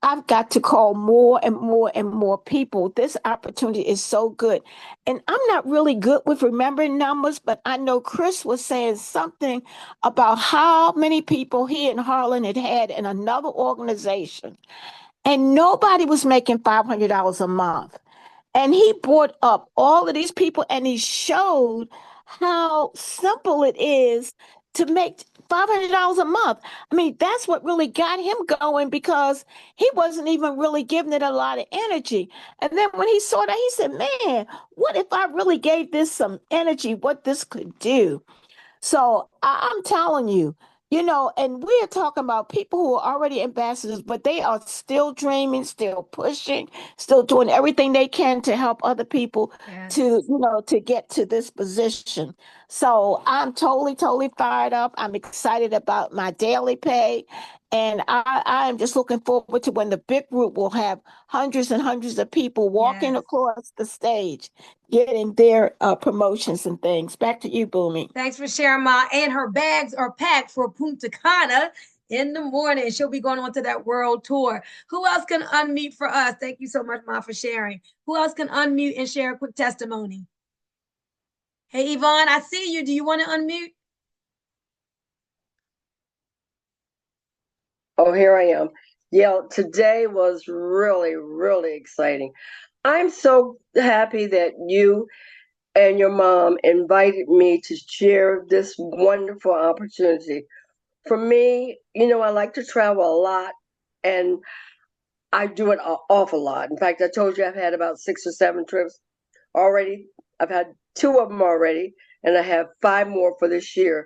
I've got to call more and more and more people. This opportunity is so good. And I'm not really good with remembering numbers, but I know Chris was saying something about how many people he and Harlan had had in another organization, and nobody was making $500 a month. And he brought up all of these people and he showed how simple it is to make $500 a month. I mean, that's what really got him going because he wasn't even really giving it a lot of energy. And then when he saw that, he said, man, what if I really gave this some energy, what this could do? So I'm telling you, and we're talking about people who are already ambassadors, but they are still dreaming, still pushing, still doing everything they can to help other people to, Yes. to get to this position. So I'm totally, totally fired up. I'm excited about my daily pay. And I am just looking forward to when the big group will have hundreds and hundreds of people walking Yes. across the stage, getting their promotions and things. Back to you, Boomy. Thanks for sharing, Ma. And her bags are packed for Punta Cana in the morning. She'll be going on to that world tour. Who else can unmute for us? Thank you so much, Ma, for sharing. Who else can unmute and share a quick testimony? Hey, Yvonne, I see you. Do you want to unmute? Oh, here I am. Yeah, today was really, really exciting. I'm so happy that you and your mom invited me to share this wonderful opportunity. For me, I like to travel a lot and I do it an awful lot. In fact, I told you I've had about 6 or 7 trips already. I've had two of them already, and I have five more for this year.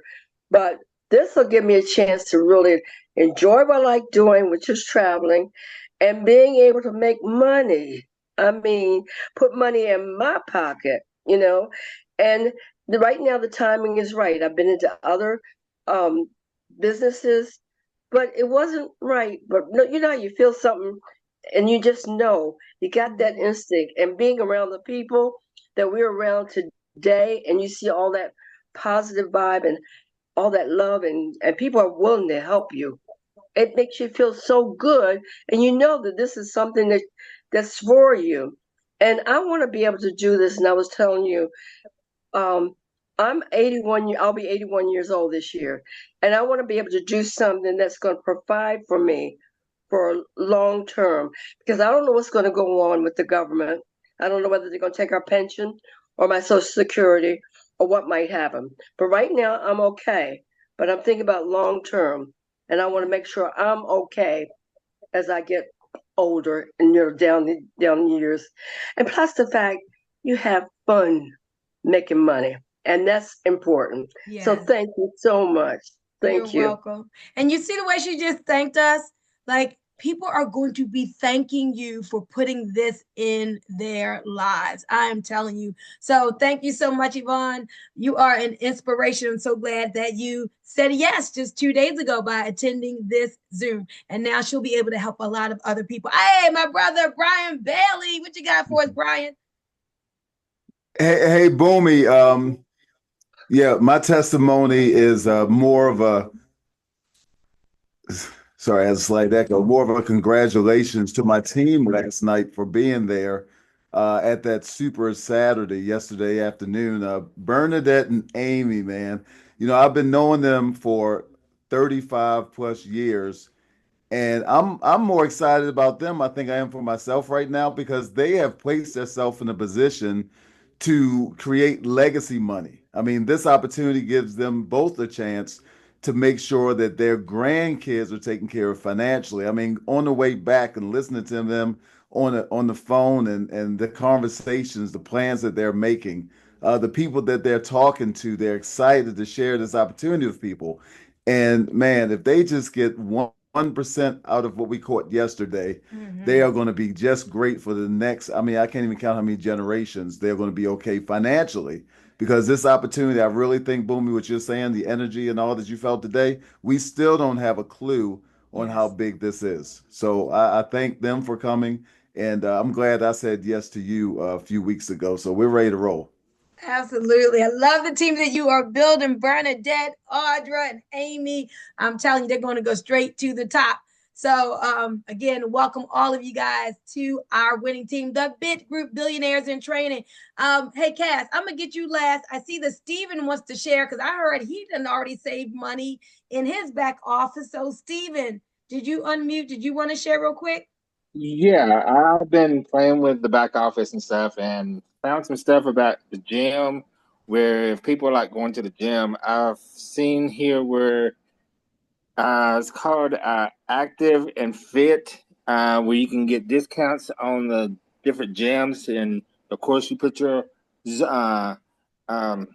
But this will give me a chance to really enjoy what I like doing, which is traveling, and being able to make money. I mean, put money in my pocket, And right now, the timing is right. I've been into other um, businesses, but it wasn't right. But no, you feel something, and you just know you got that instinct. And being around the people that we're around today, and you see all that positive vibe and all that love, and people are willing to help you. It makes you feel so good, and you know that this is something that's for you. And I want to be able to do this. And I was telling you, um, I'm 81. I'll be 81 years old this year, and I want to be able to do something that's going to provide for me for long term because I don't know what's going to go on with the government. I don't know whether they're going to take our pension or my Social Security or what might happen. But right now, I'm okay. But I'm thinking about long term, and I want to make sure I'm okay as I get older and down the years. And plus the fact you have fun making money, and that's important. So Yes. thank you so much. You're Thank you. welcome. And you see the way she just thanked us? Like, people are going to be thanking you for putting this in their lives. I am telling you. So, thank you so much, Yvonne. You are an inspiration. I'm so glad that you said yes just 2 days ago by attending this Zoom. And now she'll be able to help a lot of other people. Hey, my brother, Brian Bailey. What you got for us, Brian? Hey, Boomy. Yeah, my testimony is more of a, sorry, as a slight echo, more of a congratulations to my team last night for being there at that Super Saturday yesterday afternoon. Bernadette and Amy, man, I've been knowing them for 35 plus years. And I'm more excited about them, I think I am for myself right now, because they have placed themselves in a position to create legacy money. I mean, this opportunity gives them both a chance to make sure that their grandkids are taken care of financially. I mean, on the way back and listening to them on the phone and the conversations, the plans that they're making, the people that they're talking to, they're excited to share this opportunity with people. And man, if they just get 1% out of what we caught yesterday, Mhm. they are going to be just great for the next. I mean, I can't even count how many generations they're going to be okay financially because this opportunity, I really think, Boomy, what you're saying, the energy and all that you felt today, we still don't have a clue on how Yes. big this is. So I thank them for coming, and I'm glad I said yes to you a few weeks ago. So we're ready to roll. Absolutely. I love the team that you are building, Bernadette, Audra, and Amy. I'm telling you, they're going to go straight to the top. So, again, welcome all of you guys to our winning team, the Bit Group Billionaires in Training. Hey, Cass, I'm going to get you last. I see that Steven wants to share because I heard he done already saved money in his back office. So, Steven, did you unmute? Did you want to share real quick? Yeah, I've been playing with the back office and stuff and found some stuff about the gym where if people are like going to the gym, I've seen here where it's called Active and Fit, where you can get discounts on the different gyms. And of course, you put your uh, um,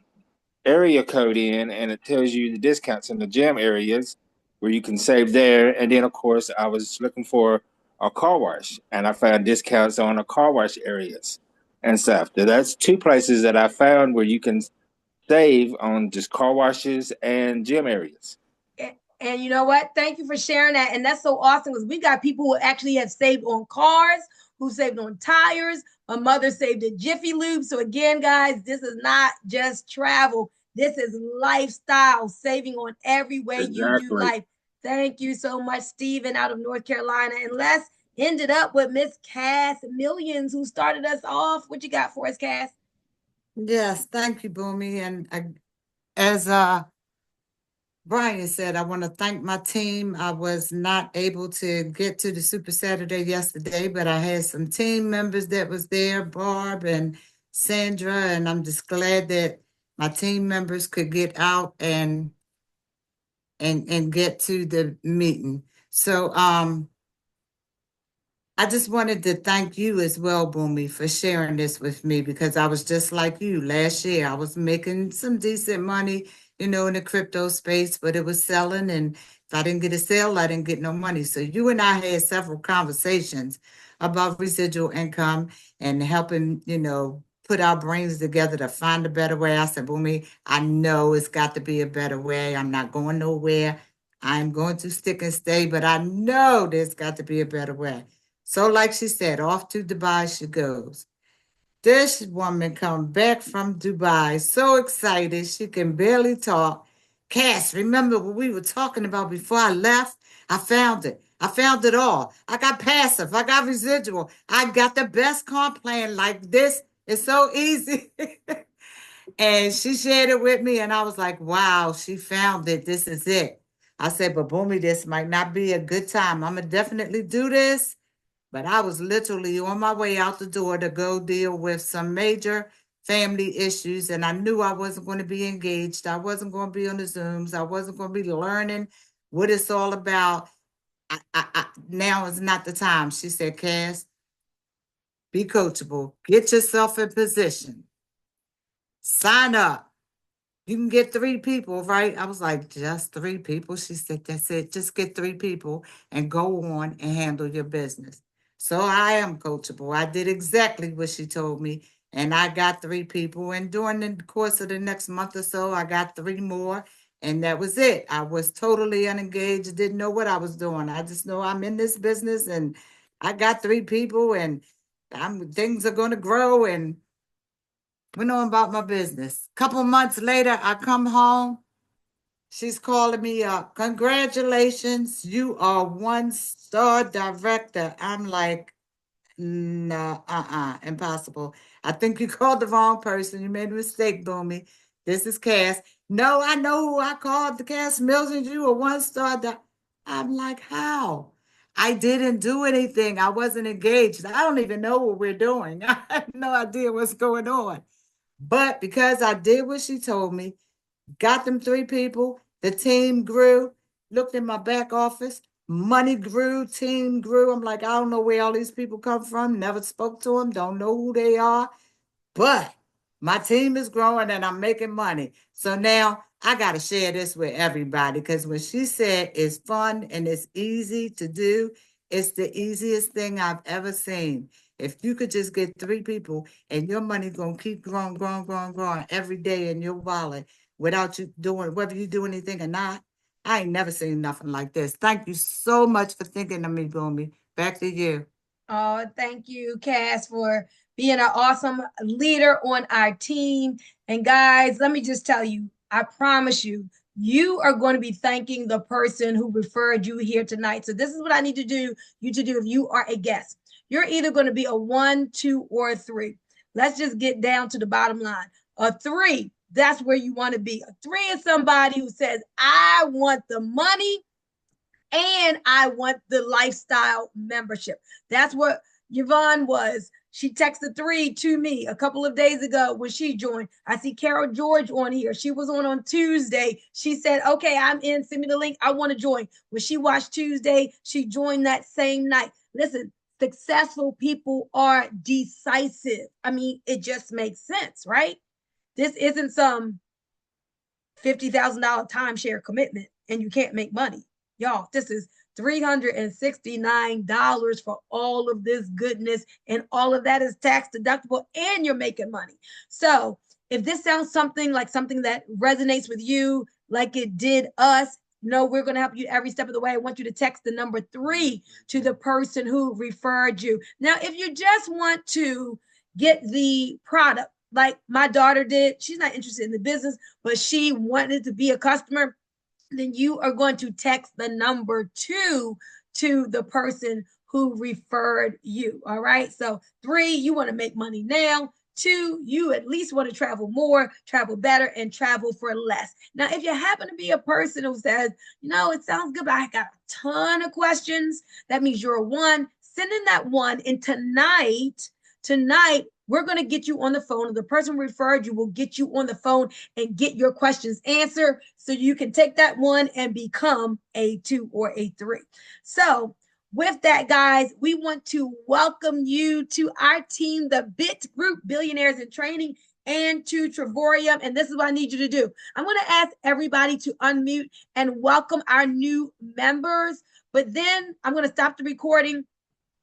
area code in and it tells you the discounts in the gym areas where you can save there. And then, of course, I was looking for a car wash and I found discounts on the car wash areas and stuff. That's two places that I found where you can save on just car washes and gym areas. And you know what? Thank you for sharing that. And that's so awesome because we got people who actually have saved on cars, who saved on tires. My mother saved a Jiffy Lube. So again, guys, this is not just travel. This is lifestyle, saving on every way you do life. Thank you so much, Stephen, out of North Carolina. And let's end it up with Miss Cass Millions, who started us off. What you got for us, Cass? Yes, thank you, Boomy. And as Brian said, I want to thank my team. I was not able to get to the Super Saturday yesterday, but I had some team members that was there, Barb and Sandra, and I'm just glad that my team members could get out and get to the meeting. So I just wanted to thank you as well, Boomy, for sharing this with me because I was just like you last year. I was making some decent money, in the crypto space, but it was selling. And if I didn't get a sale, I didn't get no money. So you and I had several conversations about residual income and helping, put our brains together to find a better way. I said, Boomy, I know it's got to be a better way. I'm not going nowhere. I'm going to stick and stay, but I know there's got to be a better way. So, like she said, off to Dubai she goes. This woman come back from Dubai, so excited she can barely talk. Cass, remember what we were talking about before I left? I found it. I found it all. I got passive. I got residual. I got the best comp plan like this. It's so easy. And she shared it with me, and I was like, wow, she found it. This is it. I said, but Boomy, this might not be a good time. I'm going to definitely do this. But I was literally on my way out the door to go deal with some major family issues. And I knew I wasn't going to be engaged. I wasn't going to be on the Zooms. I wasn't going to be learning what it's all about. Now is not the time. She said, Cass, be coachable. Get yourself in position. Sign up. You can get 3 people, right? I was like, just 3 people? She said, that's it. Just get 3 people and go on and handle your business. So I am coachable. I did exactly what she told me. And I got 3 people. And during the course of the next month or so, I got 3 more. And that was it. I was totally unengaged, didn't know what I was doing. I just know I'm in this business and I got 3 people and things are going to grow and went on about my business. Couple months later, I come home. She's calling me up. Congratulations, you are 1-star director. I'm like, no, impossible. I think you called the wrong person. You made a mistake, Boomy. This is Cass. No, I know who I called. The Cass Millions. You a 1-star. I'm like, how? I didn't do anything. I wasn't engaged. I don't even know what we're doing. I have no idea what's going on. But because I did what she told me, got them 3 people, the team grew, looked in my back office, money grew, team grew. I'm like, I don't know where all these people come from, never spoke to them, don't know who they are, but my team is growing and I'm making money. So now I got to share this with everybody because when she said it's fun and it's easy to do, it's the easiest thing I've ever seen. If you could just get 3 people and your money going to keep growing every day in your wallet without you doing, whether you do anything or not, I ain't never seen nothing like this. Thank you so much for thinking of me, Bunmi. Back to you. Oh, thank you, Cass, for being an awesome leader on our team. And guys, let me just tell you, I promise you, you are going to be thanking the person who referred you here tonight. So this is what I need to do you to do if you are a guest. You're either going to be a 1, 2, or a 3. Let's just get down to the bottom line. A 3, that's where you want to be. A 3 is somebody who says, I want the money and I want the lifestyle membership. That's what Yvonne was. She texted 3 to me a couple of days ago when she joined. I see Carol George on here. She was on Tuesday. She said, okay, I'm in. Send me the link. I want to join. When she watched Tuesday, she joined that same night. Listen, successful people are decisive. I mean, it just makes sense, right? This isn't some $50,000 timeshare commitment and you can't make money. Y'all, this is $369 for all of this goodness, and all of that is tax deductible, and you're making money. So if this sounds something that resonates with you, like it did us, we're going to help you every step of the way. I want you to text the number 3 to the person who referred you. Now, if you just want to get the product, like my daughter did, she's not interested in the business, but she wanted to be a customer, then you are going to text the number 2 to the person who referred you. All right. So 3, you want to make money now. 2, you at least want to travel more, travel better, and travel for less. Now, if you happen to be a person who says, it sounds good, but I got a ton of questions, that means you're a 1. Send in that 1. And tonight, we're going to get you on the phone. The person who referred you will get you on the phone and get your questions answered so you can take that 1 and become a 2 or a 3. So with that, guys, we want to welcome you to our team, the BIT Group, Billionaires in Training, and to Trevorium. And this is what I need you to do. I'm going to ask everybody to unmute and welcome our new members. But then I'm going to stop the recording.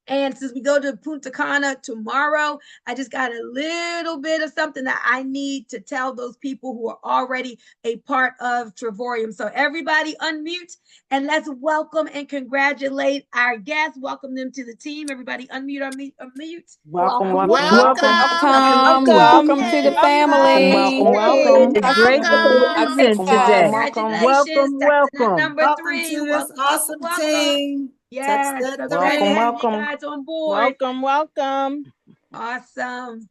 And since we go to Punta Cana tomorrow, I just got a little bit of something that I need to tell those people who are already a part of Trevorium. So everybody unmute and let's welcome and congratulate our guests. Welcome them to the team. Everybody unmute. Welcome. Welcome to the family. Welcome. Yay. Great to Welcome. be in today. Congratulations. Welcome. Number Welcome 3. to this awesome team. Yes, Text so that glad to have you Welcome. guys on board. Welcome. Awesome.